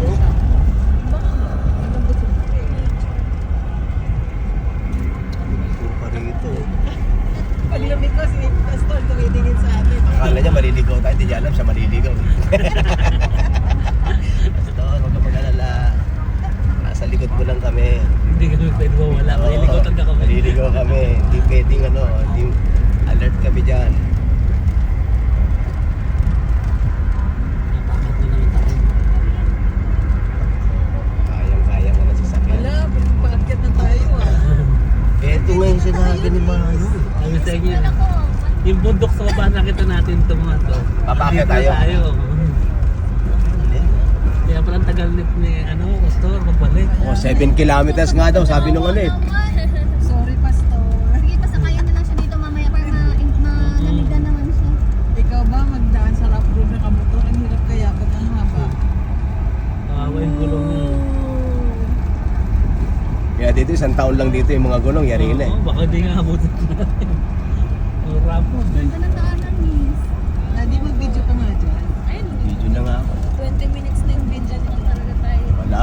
siya. Pa rito. Paglumit ko si Pastor tumitingin sa akin. Akala niya maliligaw tayo, hindi niya alam siya maliligaw. Pastor, huwag ka mag-alala. Nasa likod mo lang kami. Hindi kami pwede mawala. Maliligaw talaga kami. Maliligaw kami. Hindi pwedeng hindi alert kami dyan. Natakot na naman tayo. Kayang-kaya ka na sasakyan. Wala, paakyat na tayo ah. Ito nga yung sinabi ni Mano. Sabi sa inyo, yung bundok sa baba nakita natin ito mga to. Papaakyat Dito tayo. Hindi. Kaya parang tagal ni Pastor, magbalik. 7 kilometers nga daw, sabi nung ano eh. Sorry, Pastor. Sige, pasakayan na lang siya dito mamaya para mananigan naman siya. Ikaw ba magdaan sa rough road na kamotor? Ang hirap kaya pag ang haba. Kawawa yung gulong niya. Kaya dito, 1 taon lang dito yung mga gulong, yari na eh. Oo, baka hindi nga abutin natin. Ang rapod. Ganda ng daanan, miss. Hindi mag-video ka nga dyan. Ayun, Video na nga ako. 20 minutes na yung video na talaga tayo. Wala.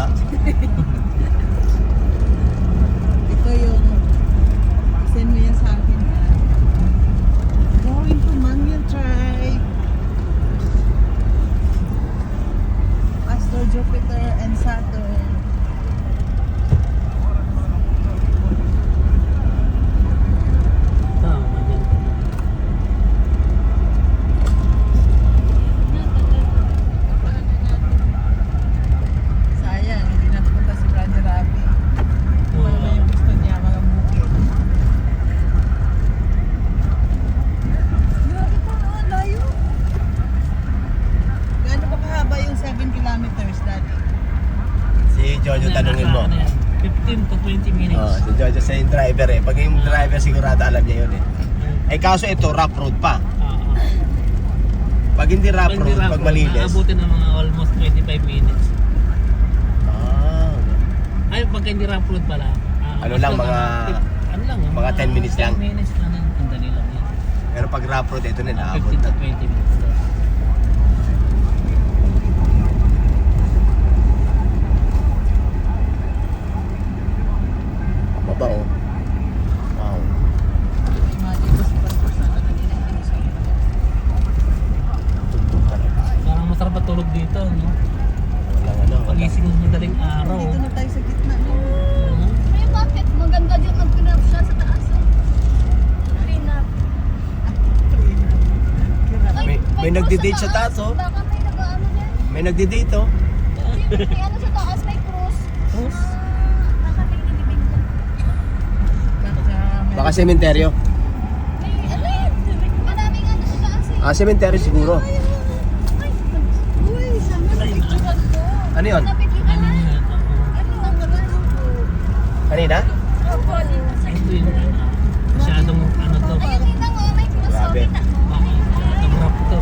Ito yung send mo yan sa akin. Going to Mangyan Tribe. Pastor Jupiter and Saturn. Tama yan. Sayang, hindi napunta si Brother Rabi. Ano ba yung gusto niya, mga bukid. Grabe pa, no? Layo. Gaano ba kahaba yung 7 kilometers dati? Si Jojo tanungin mo. 15 to 20 minutes. Oh, si Jojo sa yung driver eh. Pag yung driver sigurado alam niya yun eh. Eh kaso ito, rough road pa. Pag hindi rough road, pag malinis. Naabutin ng mga almost 25 minutes. Ah, Ay, pag hindi rough road pala. Ano lang, mga 10 minutes lang. 10 minutes lang. Ang dali lang yan. pero pag rough road, ito na naabot 15 na. to 20 minutes lang. Baba oh. Wow. Imagine ko si Pastor sana kanina hindi siya. Tugtog talaga. Parang masarap matulog dito, no? Walang ano. Pagising ng madaling araw. Dito na tayo sa gitna. No? Ay, bakit? Maganda din mag-grab siya sa taas. Clean up. Ay, May cross nagdi-date sa taas, oh. Baka may nag-ano din. May nagdi-date oh. May ano sa taas, may cross. Cross? Baka may nilibing ka. Baka sementeryo. May ano yun? Maraming ano sa taas eh. Ah, sementeryo siguro. Ay, uy, sana napicturean ko. Ano yun? Napicturean Ano na. yan? Ano ang gano'n? Kanina? Opo, dito sa Ito yung masyadong ano to. ayun, tingnan mo, may cross. Oh, Grabe. kita mo. Masyadong rap to.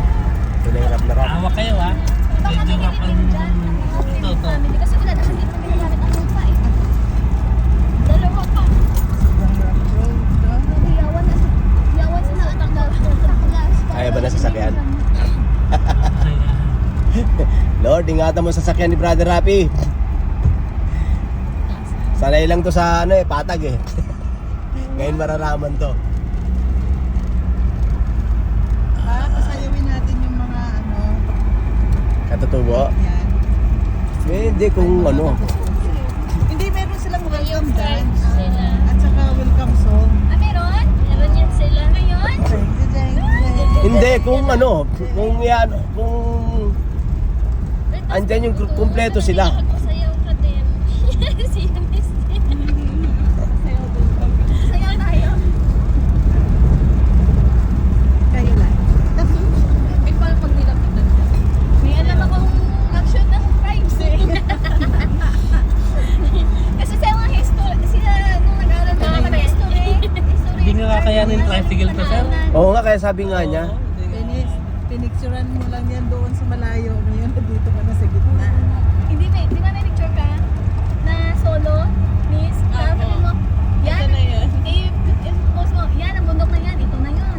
Ito na yung rap na rap. Awa kayo ha. Baka Medyo may rap ang nilibing dyan. ito to. Family. Kasi wala naman dito ginagamit ang lupa eh. Dalawa pa. Yawan sa naatak na Kaya ba na sasakyan? Ayan. Lord, ingatan mo sa sasakyan ni Brother Rapi. Sanay lang to sa patag eh. Ngayon mararaman to. Pasayawin natin yung mga Katutubo. yan. Eh, hindi kung ano. Hindi, meron silang welcome Friends dance. sila. At saka welcome song. Ah, meron? Meron yan sila. Ngayon? Hindi, kung ano. Kung yan, kung andyan yung kumpleto sila. Sayaw ka din. Siyanis din. Sayaw tayo. Kayo lang. May parang pag nilapitan ka. May alam akong action ng tribes eh. Kasi sa mga history, sila nung nag-aaral na mga history. Hindi nga kakayanin tricycle pa sir. Oo nga, kaya sabi nga niya. Pinicturan mo lang yan doon sa malayo. Ngayon, dito ka na sa gitna. Hindi may, di ba may picture ka? Na solo? Miss? Sabi mo, yan? Ito na yan. Post mo, yan, ang bundok na yan. Ito na yun.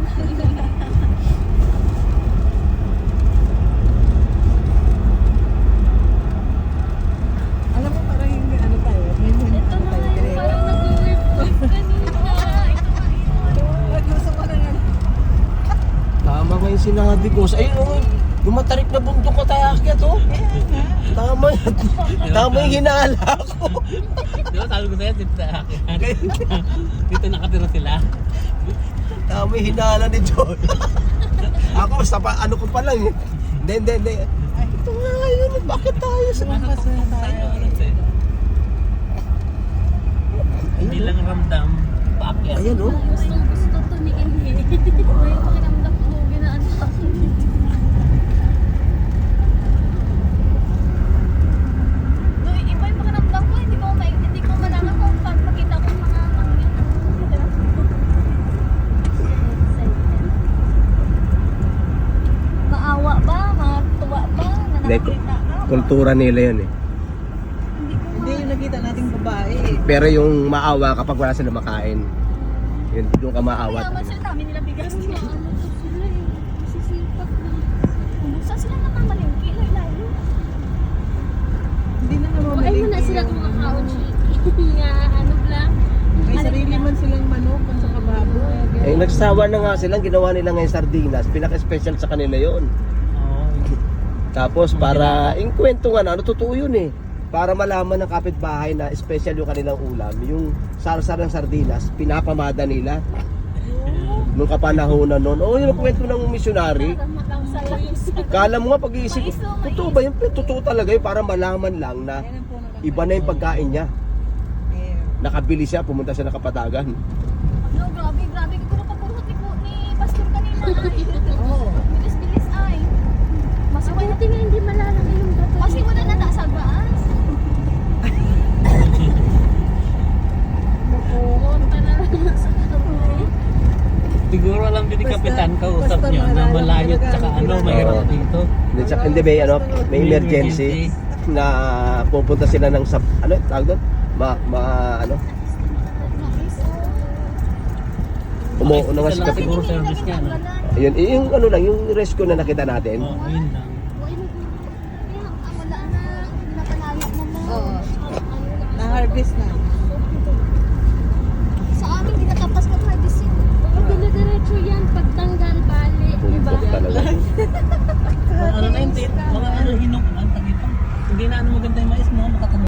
yung sinabi ko. Ayun, oh, lumatarik na bundok ko tayo akyat, oh. Tama yan. Tama yung hinala ko. Di ba sabi ko sa'yo, dito sa akin. Dito nakatira sila. Tama yung hinala ni John. Ako, basta pa, ano ko pa lang eh. Hindi. Ito nga yun, bakit tayo sa Nakatuktok tayo. Hindi lang ramdam, paakyat. Ayan, oh. Gusto to ni Inhe. May pakiramdam ko, ginaan sa akin. Doy, iba yung pakiramdam ko, hindi ko malaman kung pag makita ko yung mga mangyan. Maawa ba? Matuwa ba? Na nakakita ka? Kultura nila yun eh. Hindi yung nakita nating babae eh. Pero yung maawa kapag wala sila makain. Yun, doon ka maawa. Kaya man sila dami nila bigas. Ano to sila eh. Sisipat na. Saan sila namamalingki? Layo. Hindi na naman Ay mo na sila kung account nga ano lang. May sarili man silang manok kung sa kababoy. Eh, nagsawa na nga silang ginawa nila ngayon sardinas. Pinaka-special sa kanila yon. Oo. Tapos para, yung kwento nga na, ano, totoo yun eh. Para malaman ng kapitbahay na special yung kanilang ulam. Yung sarsar ng sardinas, pinapamada nila. Nung kapanahon na noon. Oh, yun ang kwento ng misyonary. Para matang sa langis. Kala mo nga pag-iisip, totoo ba yun? Totoo talaga yun para malaman lang na iba na yung pagkain niya. Nakabili siya, pumunta siya ng Kapatagan. No, grabe. Ko na papuhot ni Pastor kanina ay. Oo. Bilis-bilis ay. Mabuti nga hindi malalaki yung gato. Kasi wala na sa baas. Pumunta na lang sa kamay. Siguro alam din ni Kapitan, kausap basta niyo na maalala malayo talaga tsaka ang ano, ginagawa. mahirap Oo. dito. Hindi, may, ano, may emergency na pupunta sila ng, ano, tawag doon? Ano? Umuuna nga si Isa lang Kapitan. siguro service niya, no? Ayun, yung ano lang, yung rescue na nakita natin. Oo, yun lang. Wala na. Napanalo na mo. Oo. Na-harvest na. Sa amin, kinatapas ko harvest yun. Oo, dire-diretso yan. Pagtanggal, bali. Diba? Bundok talaga. Mga ano na yun, mga ano, hinong, ang tagitang. Hindi na ano maganda yung mais mo, makatanda.